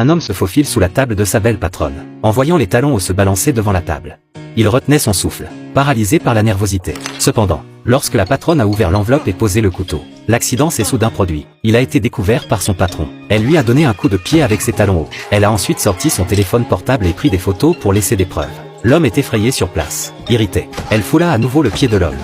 Un homme se faufile sous la table de sa belle patronne, en voyant les talons hauts se balancer devant la table. Il retenait son souffle, paralysé par la nervosité. Cependant, lorsque la patronne a ouvert l'enveloppe et posé le couteau, l'accident s'est soudain produit. Il a été découvert par son patron. Elle lui a donné un coup de pied avec ses talons hauts. Elle a ensuite sorti son téléphone portable et pris des photos pour laisser des preuves. L'homme est effrayé sur place. Irrité, elle foula à nouveau le pied de l'homme.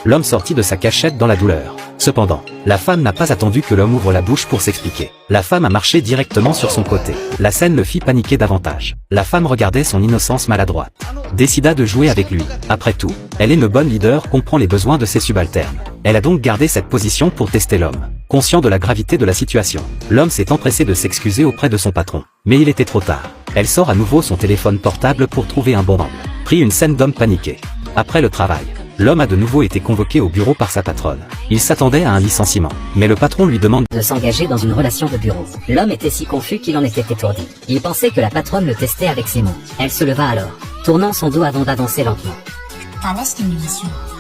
L'homme sortit de sa cachette dans la douleur. Cependant, la femme n'a pas attendu que l'homme ouvre la bouche pour s'expliquer. La femme a marché directement sur son côté. La scène le fit paniquer davantage. La femme regardait son innocence maladroite. Décida de jouer avec lui. Après tout, elle est une bonne leader, comprend les besoins de ses subalternes. Elle a donc gardé cette position pour tester l'homme. Conscient de la gravité de la situation, l'homme s'est empressé de s'excuser auprès de son patron. Mais il était trop tard. Elle sort à nouveau son téléphone portable pour trouver un bon angle. Prit une scène d'homme paniqué. Après le travail, l'homme a de nouveau été convoqué au bureau par sa patronne. Il s'attendait à un licenciement, mais le patron lui demande de s'engager dans une relation de bureau. L'homme était si confus qu'il en était étourdi. Il pensait que la patronne le testait avec ses mots. Elle se leva alors, tournant son dos avant d'avancer lentement.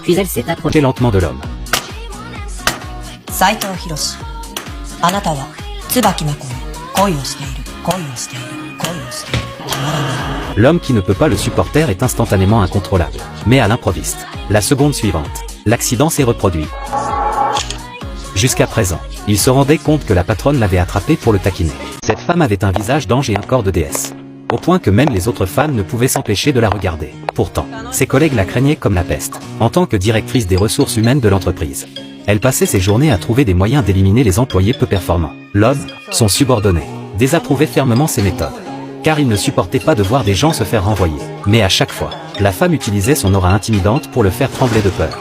Puis elle s'est approchée lentement de l'homme. Saito Hiroshi, あなたは椿真子に恋をしている、恋をしている、恋をしている。L'homme qui ne peut pas le supporter est instantanément incontrôlable. Mais à l'improviste, la seconde suivante, l'accident s'est reproduit. Jusqu'à présent, il se rendait compte que la patronne l'avait attrapé pour le taquiner. Cette femme avait un visage d'ange et un corps de déesse. Au point que même les autres femmes ne pouvaient s'empêcher de la regarder. Pourtant, ses collègues la craignaient comme la peste, en tant que directrice des ressources humaines de l'entreprise. Elle passait ses journées à trouver des moyens d'éliminer les employés peu performants. L'homme, son subordonné, désapprouvait fermement ses méthodes. Car il ne supportait pas de voir des gens se faire renvoyer. Mais à chaque fois, la femme utilisait son aura intimidante pour le faire trembler de peur,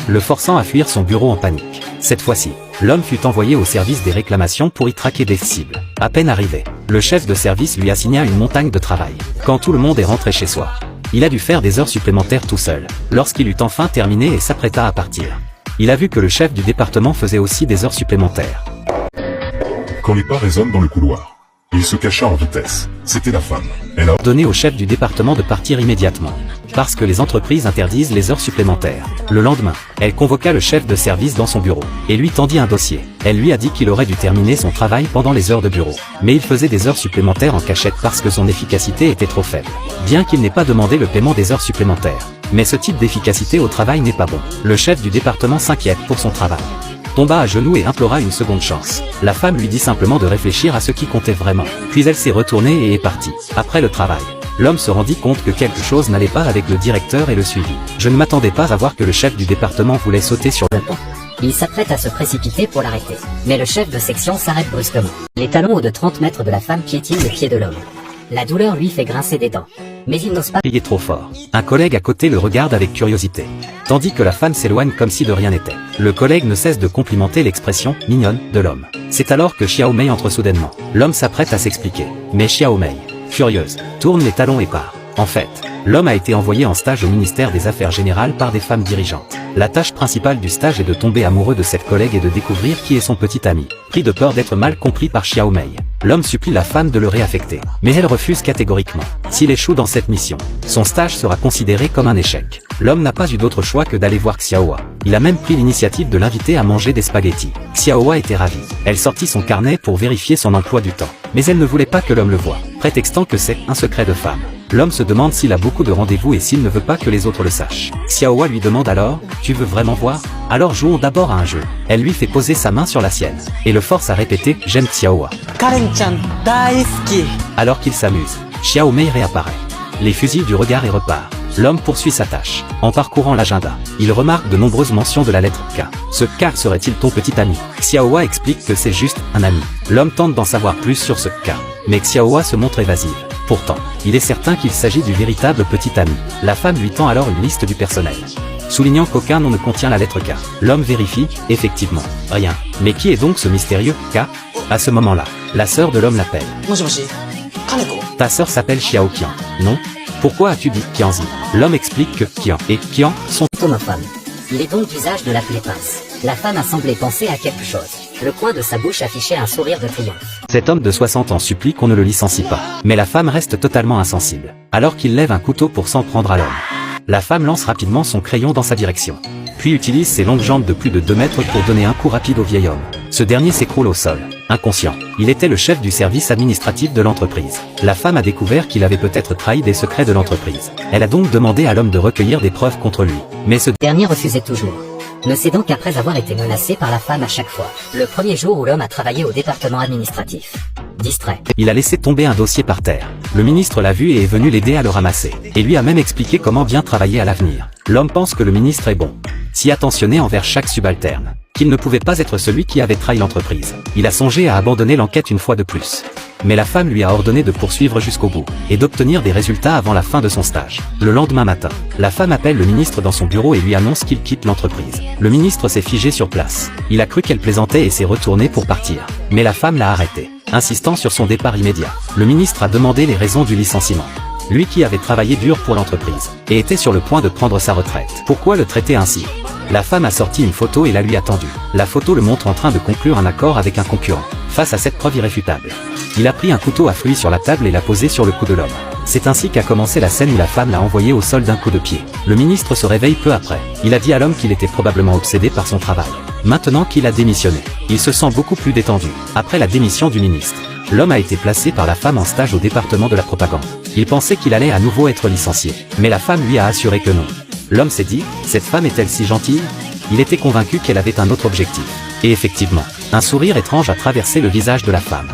le forçant à fuir son bureau en panique. Cette fois-ci, l'homme fut envoyé au service des réclamations pour y traquer des cibles. À peine arrivé, le chef de service lui assigna une montagne de travail. Quand tout le monde est rentré chez soi, il a dû faire des heures supplémentaires tout seul. Lorsqu'il eut enfin terminé et s'apprêta à partir, il a vu que le chef du département faisait aussi des heures supplémentaires. Quand les pas résonnent dans le couloir, il se cacha en vitesse. C'était la femme. Elle a donné au chef du département de partir immédiatement, parce que les entreprises interdisent les heures supplémentaires. Le lendemain, elle convoqua le chef de service dans son bureau, et lui tendit un dossier. Elle lui a dit qu'il aurait dû terminer son travail pendant les heures de bureau. Mais il faisait des heures supplémentaires en cachette parce que son efficacité était trop faible. Bien qu'il n'ait pas demandé le paiement des heures supplémentaires. Mais ce type d'efficacité au travail n'est pas bon. Le chef du département s'inquiète pour son travail. Tomba à genoux et implora une seconde chance. La femme lui dit simplement de réfléchir à ce qui comptait vraiment. Puis elle s'est retournée et est partie. Après le travail, l'homme se rendit compte que quelque chose n'allait pas avec le directeur et le suivit. Je ne m'attendais pas à voir que le chef du département voulait sauter sur le pont. Il s'apprête à se précipiter pour l'arrêter. Mais le chef de section s'arrête brusquement. Les talons hauts de 30 mètres de la femme piétinent le pied de l'homme. La douleur lui fait grincer des dents. Mais il n'ose pas crier trop fort. Un collègue à côté le regarde avec curiosité, tandis que la femme s'éloigne comme si de rien n'était. Le collègue ne cesse de complimenter l'expression « mignonne » de l'homme. C'est alors que Xiao Mei entre soudainement. L'homme s'apprête à s'expliquer. Mais Xiao Mei, furieuse, tourne les talons et part. En fait, l'homme a été envoyé en stage au ministère des Affaires Générales par des femmes dirigeantes. La tâche principale du stage est de tomber amoureux de cette collègue et de découvrir qui est son petit ami. Pris de peur d'être mal compris par Xiao Mei, l'homme supplie la femme de le réaffecter. Mais elle refuse catégoriquement. S'il échoue dans cette mission, son stage sera considéré comme un échec. L'homme n'a pas eu d'autre choix que d'aller voir Xiaohua. Il a même pris l'initiative de l'inviter à manger des spaghettis. Xiaohua était ravie. Elle sortit son carnet pour vérifier son emploi du temps. Mais elle ne voulait pas que l'homme le voie, prétextant que c'est un secret de femme. L'homme se demande s'il a beaucoup de rendez-vous et s'il ne veut pas que les autres le sachent. Xiaohua lui demande alors, tu veux vraiment voir? Alors jouons d'abord à un jeu. Elle lui fait poser sa main sur la sienne, et le force à répéter, j'aime Xiaohua. Karen-chan, daisuki. Alors qu'il s'amuse, Xiao Mei réapparaît. Les fusille du regard et repart. L'homme poursuit sa tâche. En parcourant l'agenda, il remarque de nombreuses mentions de la lettre K. Ce K serait-il ton petit ami? Xiaohua explique que c'est juste un ami. L'homme tente d'en savoir plus sur ce K, mais Xiaohua se montre évasive. Pourtant, il est certain qu'il s'agit du véritable petit ami. La femme lui tend alors une liste du personnel, soulignant qu'aucun nom ne contient la lettre K. L'homme vérifie, effectivement, rien. Mais qui est donc ce mystérieux K? À ce moment-là, la sœur de l'homme l'appelle. Ta sœur s'appelle Xiao Qian, non? Pourquoi as-tu dit Qianzi? L'homme explique que Qian et Qian sont homophones. Il est donc d'usage de l'appeler pince. La femme a semblé penser à quelque chose. Le coin de sa bouche affichait un sourire de triomphe. Cet homme de 60 ans supplie qu'on ne le licencie pas. Mais la femme reste totalement insensible, alors qu'il lève un couteau pour s'en prendre à l'homme. La femme lance rapidement son crayon dans sa direction, puis utilise ses longues jambes de plus de 2 mètres pour donner un coup rapide au vieil homme. Ce dernier s'écroule au sol, inconscient. Il était le chef du service administratif de l'entreprise. La femme a découvert qu'il avait peut-être trahi des secrets de l'entreprise. Elle a donc demandé à l'homme de recueillir des preuves contre lui. Mais ce dernier refusait toujours. Ne cédant qu'après avoir été menacé par la femme à chaque fois. Le premier jour où l'homme a travaillé au département administratif. Distrait. Il a laissé tomber un dossier par terre. Le ministre l'a vu et est venu l'aider à le ramasser. Et lui a même expliqué comment bien travailler à l'avenir. L'homme pense que le ministre est bon. Si attentionné envers chaque subalterne. Qu'il ne pouvait pas être celui qui avait trahi l'entreprise. Il a songé à abandonner l'enquête une fois de plus. Mais la femme lui a ordonné de poursuivre jusqu'au bout, et d'obtenir des résultats avant la fin de son stage. Le lendemain matin, la femme appelle le ministre dans son bureau et lui annonce qu'il quitte l'entreprise. Le ministre s'est figé sur place. Il a cru qu'elle plaisantait et s'est retourné pour partir. Mais la femme l'a arrêté, insistant sur son départ immédiat. Le ministre a demandé les raisons du licenciement. Lui qui avait travaillé dur pour l'entreprise, et était sur le point de prendre sa retraite. Pourquoi le traiter ainsi? La femme a sorti une photo et la lui a tendue. La photo le montre en train de conclure un accord avec un concurrent. Face à cette preuve irréfutable, il a pris un couteau à fruits sur la table et l'a posé sur le cou de l'homme. C'est ainsi qu'a commencé la scène où la femme l'a envoyé au sol d'un coup de pied. Le ministre se réveille peu après. Il a dit à l'homme qu'il était probablement obsédé par son travail. Maintenant qu'il a démissionné, il se sent beaucoup plus détendu. Après la démission du ministre, l'homme a été placé par la femme en stage au département de la propagande. Il pensait qu'il allait à nouveau être licencié. Mais la femme lui a assuré que non. L'homme s'est dit, cette femme est-elle si gentille? Il était convaincu qu'elle avait un autre objectif. Et effectivement, un sourire étrange a traversé le visage de la femme.